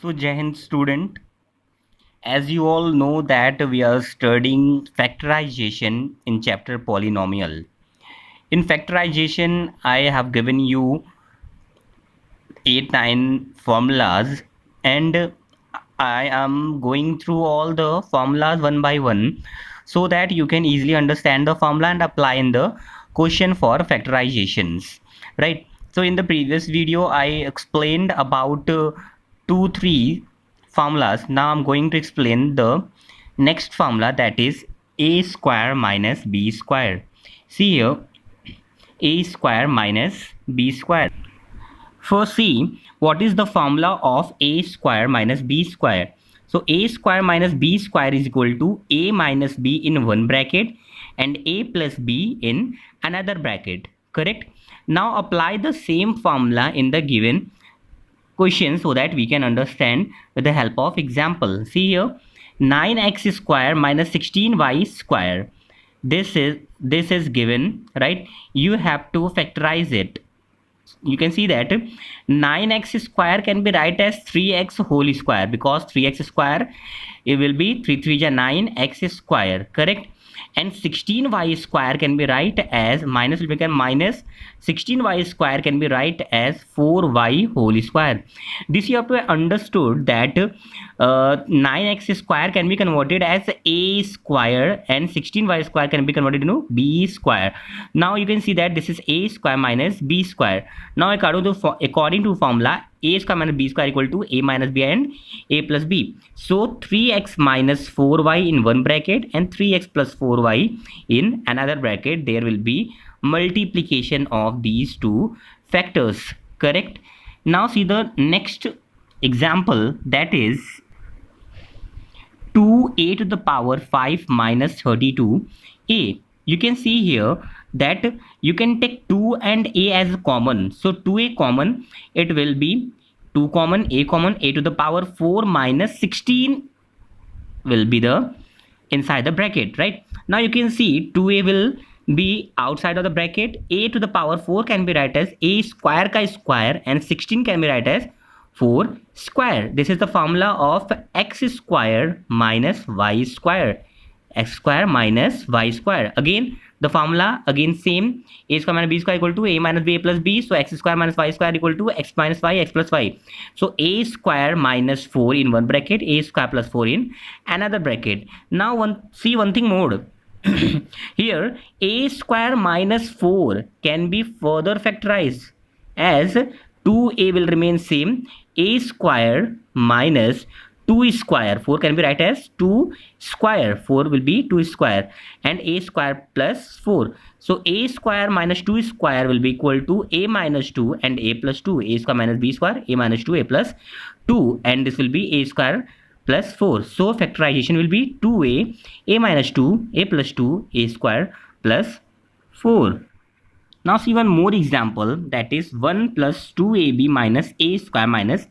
So Jai Hind student, as you all know that we are studying factorization in chapter polynomial. In factorization, I have given you 8-9 formulas and I am going through all the formulas one by one so that you can easily understand the formula and apply in the question for factorizations, right? So in the previous video I explained about 2-3 formulas. Now I'm going to explain the next formula, that is a square minus b square. See here, a square minus b square. First, see what is the formula of a square minus b square. So a square minus b square is equal to a minus b in one bracket and a plus b in another bracket. Correct? Now apply the same formula in the given question so that we can understand with the help of example. See here, 9x square minus 16y square. This is given, right? You have to factorize it. You can see that 9x square can be write as 3x whole square, because 3x square, it will be 3 3 9 x square, correct? And 16y square can be write as minus will become minus 16y square can be write as 4y whole square. This you have to understood that 9x square can be converted as a square and 16y square can be converted into b square. Now you can see that this is a square minus b square. Now according to formula, a square minus b square equal to a minus b and a plus b. So 3x minus 4y in one bracket and 3x plus 4y in another bracket. There will be multiplication of these two factors, correct? Now see the next example, that is 2a to the power 5 minus 32a. You can see here that you can take 2 and a as common. So 2a common, it will be 2 common, a to the power 4 minus 16 will be the inside the bracket, right? Now you can see 2a will be outside of the bracket. A to the power 4 can be write as a square ka square and 16 can be write as 4 square. This is the formula of x square minus y square. X square minus y square. Again the formula again same, a square minus b square equal to a minus b a plus b. So x square minus y square equal to x minus y, x plus y. So a square minus 4 in one bracket, a square plus 4 in another bracket. Now see one thing more. Here a square minus 4 can be further factorized as 2a will remain same, a square minus 2 square, 4 can be write as 2 square, 4 will be 2 square and a square plus 4. So a square minus 2 square will be equal to a minus 2 and a plus 2, a square minus b square, a minus 2, a plus 2, and this will be a square plus 4. So factorization will be 2a, a minus 2, a plus 2, a square plus 4. Now see one more example, that is 1 plus 2ab minus a square minus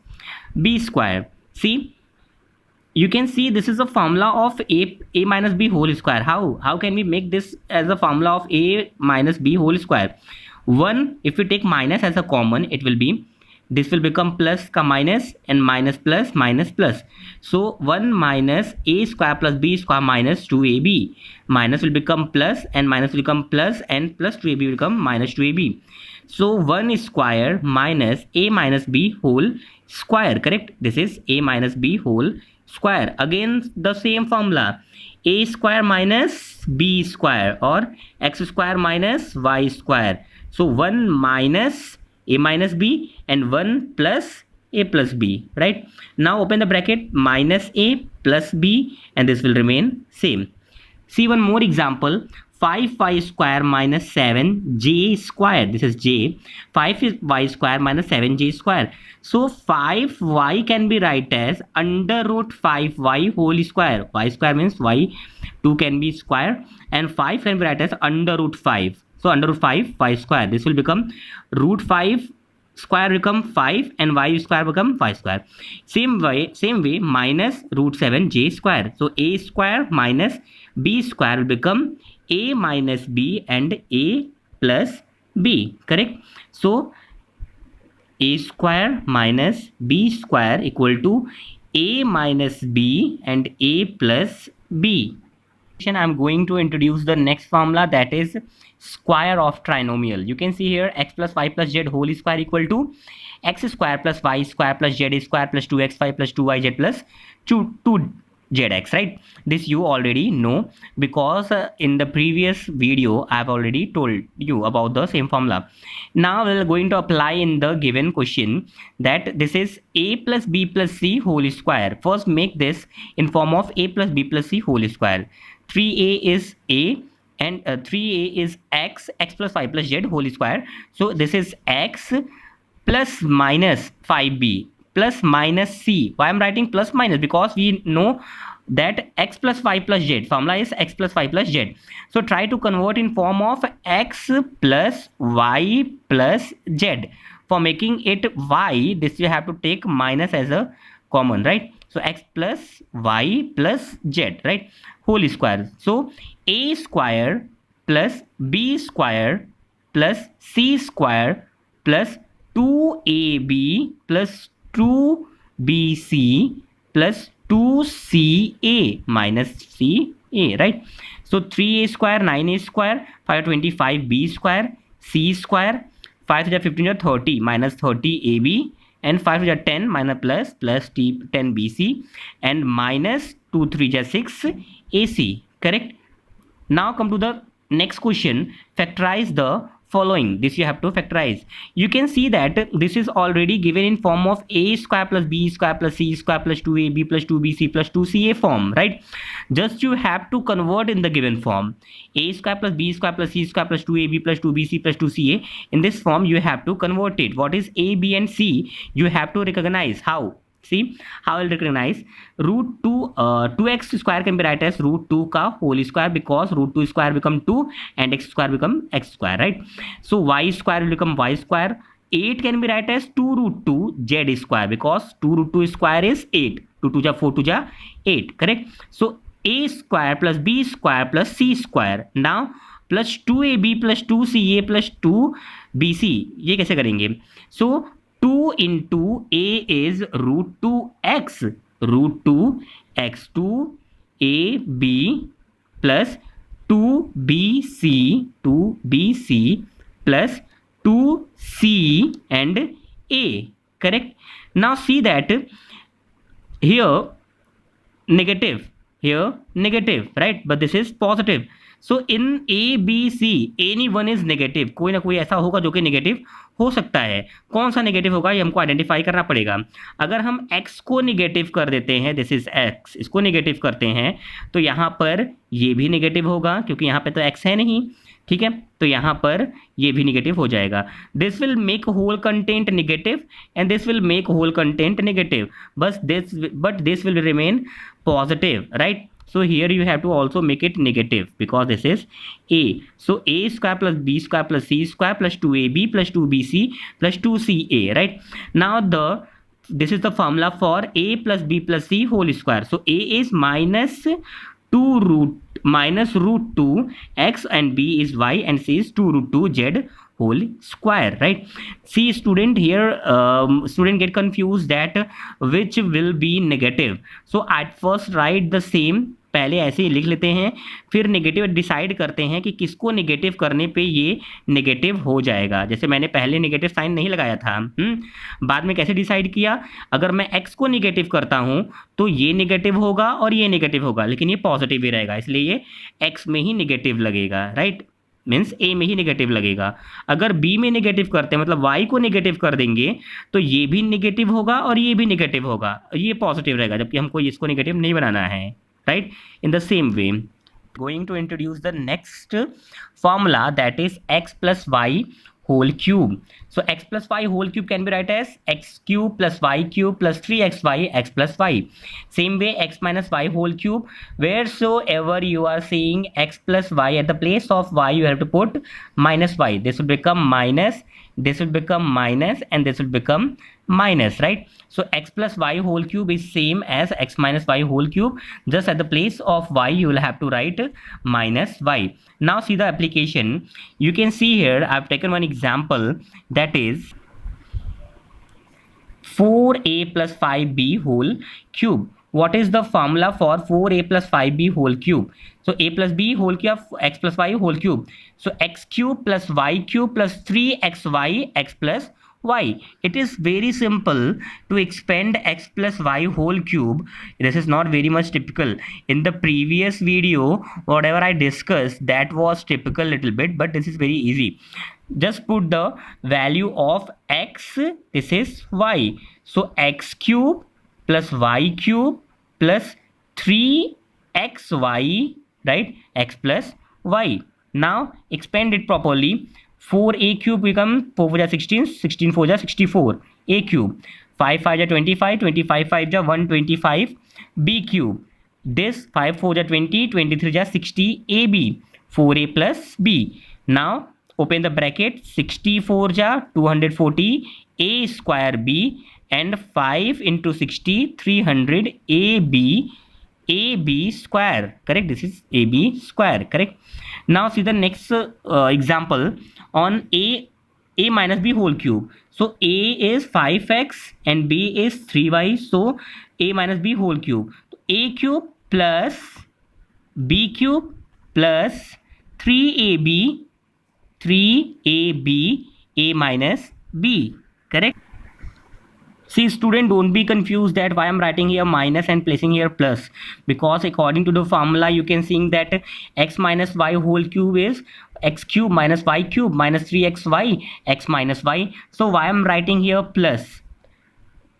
b square. See, you can see this is a formula of a minus b whole square. How can we make this as a formula of a minus b whole square? 1, if we take minus as a common, it will be, this will become plus ka minus and minus plus minus plus. So 1 minus a square plus b square minus 2ab. Minus will become plus and minus will become plus and plus 2ab will become minus 2ab. So 1 square minus a minus b whole square, correct? This is a minus b whole square. Again the same formula, a square minus b square or x square minus y square. So 1 minus a minus b and 1 plus a plus b, right? Now open the bracket, minus a plus b, and this will remain same. See one more example, 5y square minus 7j square. This is j. 5 is y square minus 7j square. So 5y can be write as under root 5y whole square. Y square means y, 2 can be square, and 5 can be write as under root 5. So under root 5 y square. This will become root 5 square become 5 and y square become y square. Same way minus root 7j square. So a square minus b square will become a minus b and a plus b, correct? So a square minus b square equal to a minus b and a plus b. I'm going to introduce the next formula, that is square of trinomial. You can see here x plus y plus z whole square equal to x square plus y square plus z square plus 2xy plus 2yz plus 2zx, right? This you already know because in the previous video I've already told you about the same formula. Now we're going to apply in the given question that this is a plus b plus c whole square. First make this in form of a plus b plus c whole square. 3a is a and 3a is x plus y plus z whole square. So this is x plus minus 5b plus minus c. Why I'm writing plus minus? Because we know that x plus y plus z, formula is x plus y plus z. So try to convert in form of x plus y plus z. For making it y, this you have to take minus as a common, right? So x plus y plus z, right, whole square. So a square plus b square plus c square plus 2ab plus 2bc plus 2ca minus ca, right? So 3a square, 9a square, 525b square, c square, 5 to 15 30 minus 30ab, and 5 to 10 minus plus 10bc, and minus 2 3 6 ac, correct? Now come to the next question. Factorize the following. This you have to factorize. You can see that this is already given in form of a square plus b square plus c square plus 2ab plus 2bc plus 2ca form, right? Just you have to convert in the given form. A square plus b square plus c square plus 2ab plus 2bc plus 2ca. In this form you have to convert it. What is a, b and c? You have to recognize. How? See how I'll recognize. Root 2 2x square can be written as root 2 ka whole square, because root 2 square become 2 and x square become x square, right? So y square will become y square. 8 can be written as 2 root 2 z square, because 2 root 2 square is 8. 2 2 ja 4 2 ja 8, correct? So a square plus b square plus c square. Now plus 2ab plus 2ca plus 2bc. ये कैसे करेंगे? So 2 into a is root 2x, root 2x, 2ab plus 2bc plus 2c and a, correct? Now see that here negative, here negative, right? But this is positive. So in a b c any one is negative. कोई ना कोई ऐसा होगा जो कि negative हो सकता है. कौन सा नेगेटिव होगा ये हमको आइडेंटिफाई करना पड़ेगा. अगर हम x को नेगेटिव कर देते हैं, दिस इज x, इसको नेगेटिव करते हैं तो यहाँ पर ये भी नेगेटिव होगा क्योंकि यहाँ पे तो x है नहीं, ठीक है? तो यहाँ पर ये भी नेगेटिव हो जाएगा. This will make whole content negative and this will make whole content negative, but this will remain positive, right? So here you have to also make it negative because this is a. So a square plus b square plus c square plus 2ab plus 2bc plus 2ca, right? Now this is the formula for a plus b plus c whole square. So a is minus root 2 x and b is y and c is 2 root 2 z whole square, right? See student, here student get confused that which will be negative. So at first write the same, पहले ऐसे ही लिख लेते हैं, फिर negative decide करते हैं कि किसको नेगेटिव करने पे ये नेगेटिव हो जाएगा. जैसे मैंने पहले नेगेटिव साइन नहीं लगाया था, बाद में कैसे डिसाइड किया? अगर मैं x को नेगेटिव करता हूं तो ये नेगेटिव होगा और ये नेगेटिव होगा, लेकिन ये पॉजिटिव ही रहेगा, इसलिए ये x में ही नेगेटिव लगेगा, राइट? मीन्स ए में ही नेगेटिव लगेगा. अगर बी में नेगेटिव करते हैं मतलब वाई को नेगेटिव कर देंगे तो ये भी नेगेटिव होगा और ये भी नेगेटिव होगा, ये पॉजिटिव रहेगा, जबकि हमको इसको नेगेटिव नहीं बनाना है, right? In the same way, going to introduce the next formula, that is x plus y whole cube. So x plus y whole cube can be written as x cube plus y cube plus 3xy x plus y. Same way x minus y whole cube, wheresoever you are seeing x plus y, at the place of y you have to put minus y. This will become minus, this will become minus, and this will become minus, right? So x plus y whole cube is same as x minus y whole cube, just at the place of y you will have to write minus y. Now see the application. You can see here I've taken one example, that is 4a plus 5b whole cube. What is the formula for 4a plus 5b whole cube? So a plus b whole cube, x plus y whole cube. So x cube plus y cube plus 3xy x plus y. It is very simple to expand x plus y whole cube. This is not very much typical. In the previous video, whatever I discussed, that was typical little bit, but this is very easy. Just put the value of x, this is y. So x cube plus y cube plus 3xy, right? X plus y. Now expand it properly. 4a cube become 4 4 16, 16 4 64, a cube. 5 5 25, 25 5 125, b cube. This 5 4 20, 23 60, ab. 4a plus b. Now open the bracket. 64 240, a square b, and 5 into 60, 300, ab square, correct? This is ab square, correct? Now see the next example on a minus b whole cube. So a is 5x and b is 3y, so a minus b whole cube. A cube plus b cube plus 3ab a minus b, correct? See student, don't be confused that why I'm writing here minus and placing here plus, because according to the formula you can see that x minus y whole cube is x cube minus y cube minus 3xy x minus y. So why I'm writing here plus?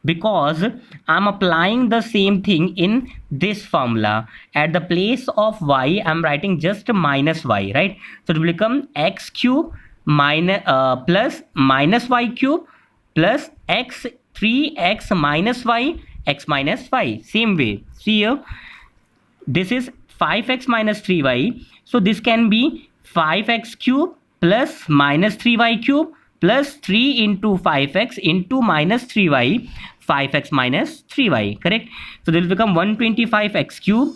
Because I'm applying the same thing in this formula. At the place of y I'm writing just minus y, right? So it will become x cube minus plus minus y cube plus x 3x minus y x minus y. Same way, see here, this is 5x minus 3y, so this can be 5x cube plus minus 3y cube plus 3 into 5x into minus 3y, 5x minus 3y, correct? So this will become 125x cube.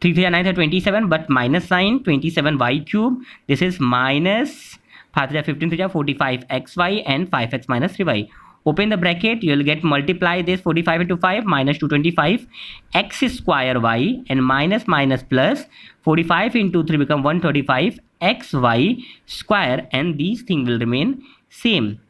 3 3 9 27, but minus sign, 27y cube. This is minus 5 3 15 3 45xy and 5x minus 3y. Open the bracket, you will get multiply this 45 into 5 minus 225 x square y and minus minus plus 45 into 3 become 135 xy square, and these things will remain same.